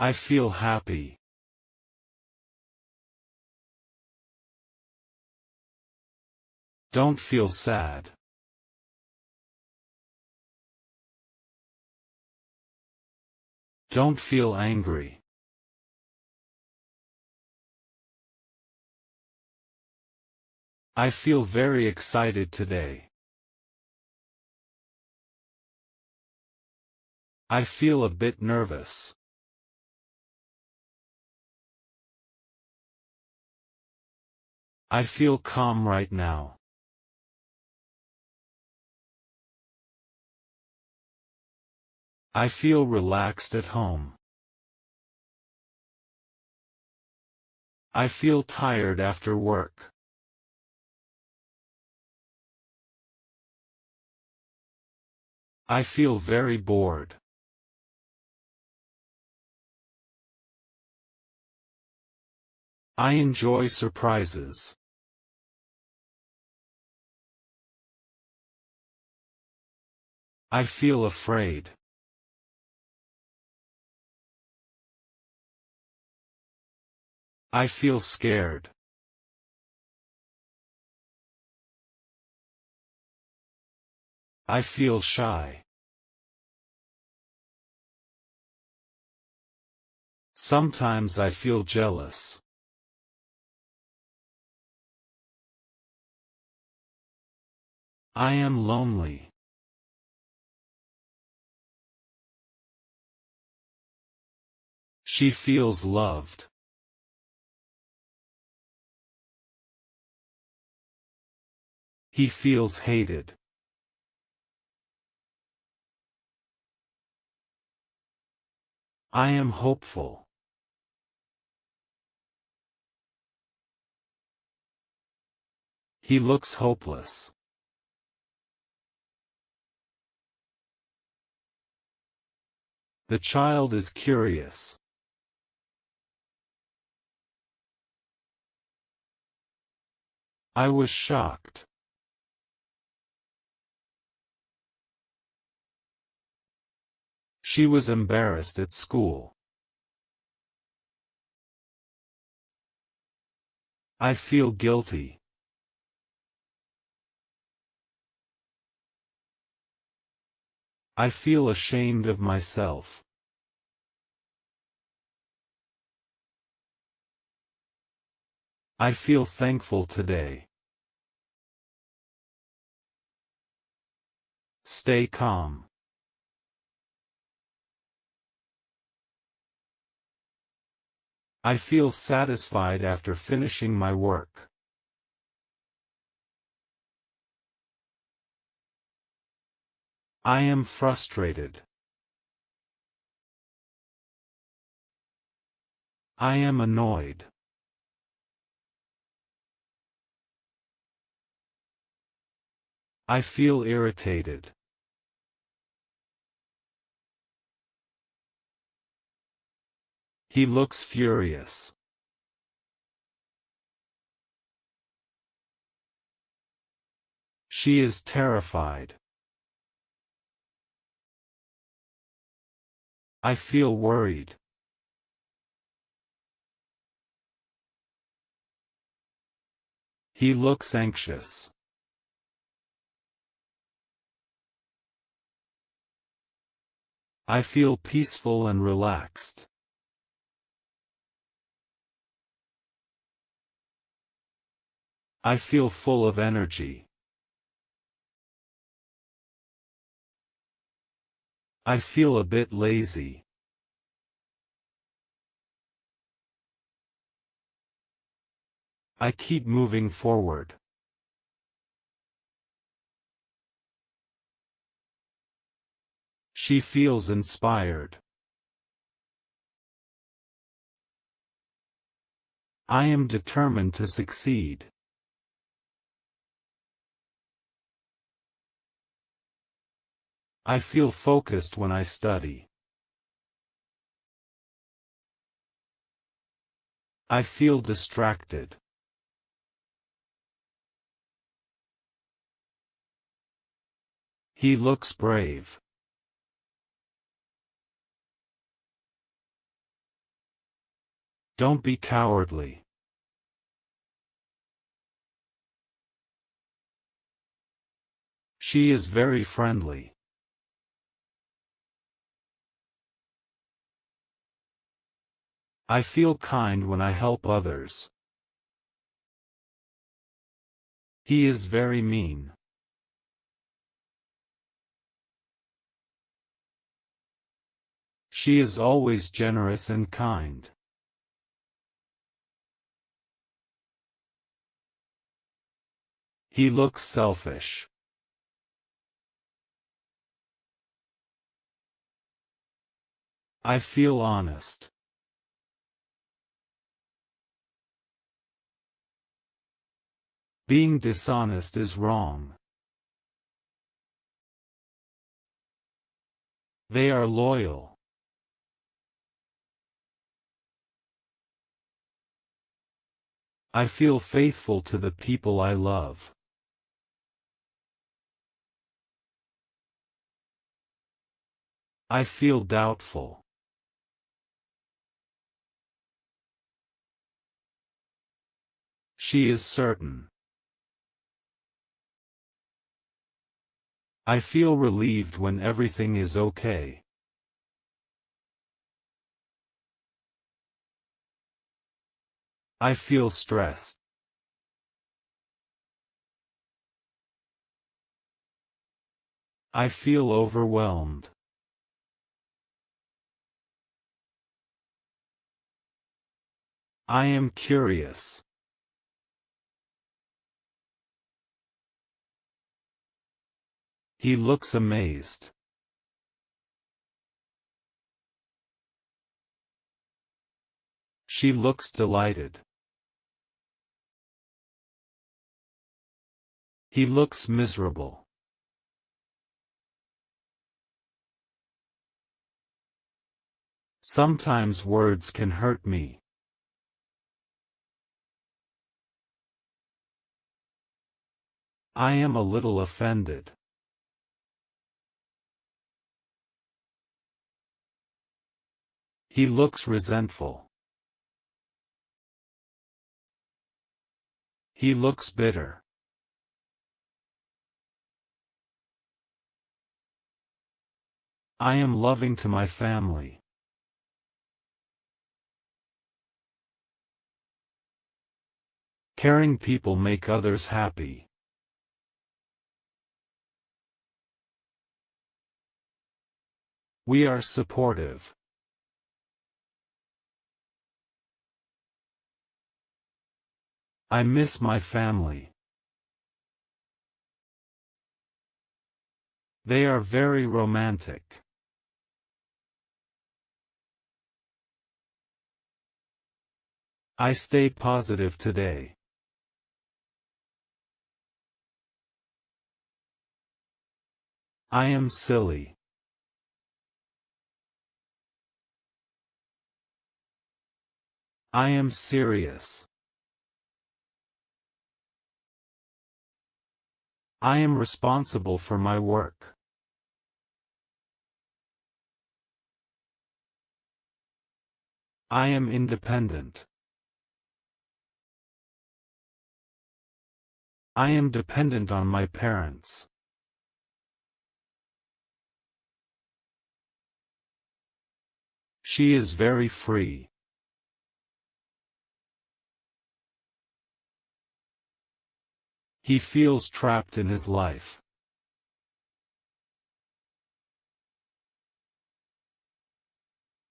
I feel happy. Don't feel sad. Don't feel angry. I feel very excited today. I feel a bit nervous. I feel calm right now. I feel relaxed at home. I feel tired after work. I feel very bored. I enjoy surprises. I feel afraid. I feel scared. I feel shy. Sometimes I feel jealous. I am lonely. She feels loved. He feels hated. I am hopeful. He looks hopeless. The child is curious. I was shocked. She was embarrassed at school. I feel guilty. I feel ashamed of myself. I feel thankful today. Stay calm. I feel satisfied after finishing my work. I am frustrated. I am annoyed. I feel irritated. He looks furious. She is terrified. I feel worried. He looks anxious. I feel peaceful and relaxed. I feel full of energy. I feel a bit lazy. I keep moving forward. She feels inspired. I am determined to succeed. I feel focused when I study. I feel distracted. He looks brave. Don't be cowardly. She is very friendly. I feel kind when I help others. He is very mean. She is always generous and kind. He looks selfish. I feel honest. Being dishonest is wrong. They are loyal. I feel faithful to the people I love. I feel doubtful. She is certain. I feel relieved when everything is okay. I feel stressed. I feel overwhelmed. I am curious. He looks amazed. She looks delighted. He looks miserable. Sometimes words can hurt me. I am a little offended. He looks resentful. He looks bitter. I am loving to my family. Caring people make others happy. We are supportive. I miss my family. They are very romantic. I stay positive today. I am silly. I am serious. I am responsible for my work. I am independent. I am dependent on my parents. She is very free. He feels trapped in his life.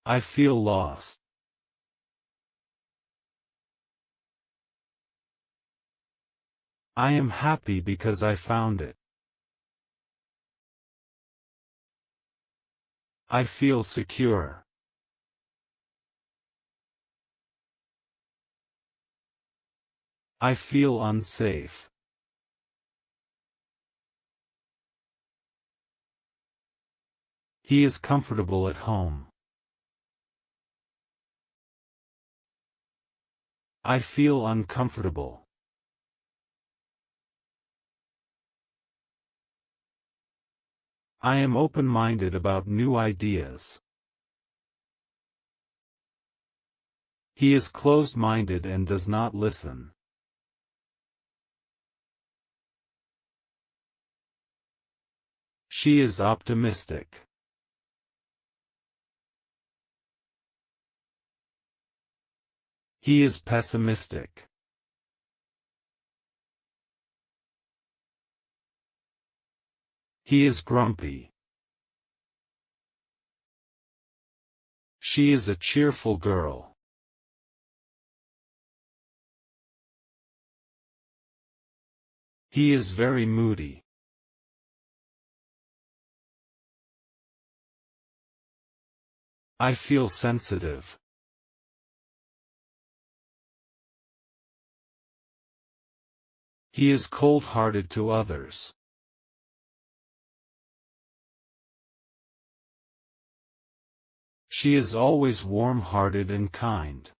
I feel lost. I am happy because I found it. I feel secure. I feel unsafe. He is comfortable at home. I feel uncomfortable. I am open-minded about new ideas. He is closed-minded and does not listen. She is optimistic. He is pessimistic. He is grumpy. She is a cheerful girl. He is very moody. I feel sensitive. He is cold-hearted to others. She is always warm-hearted and kind.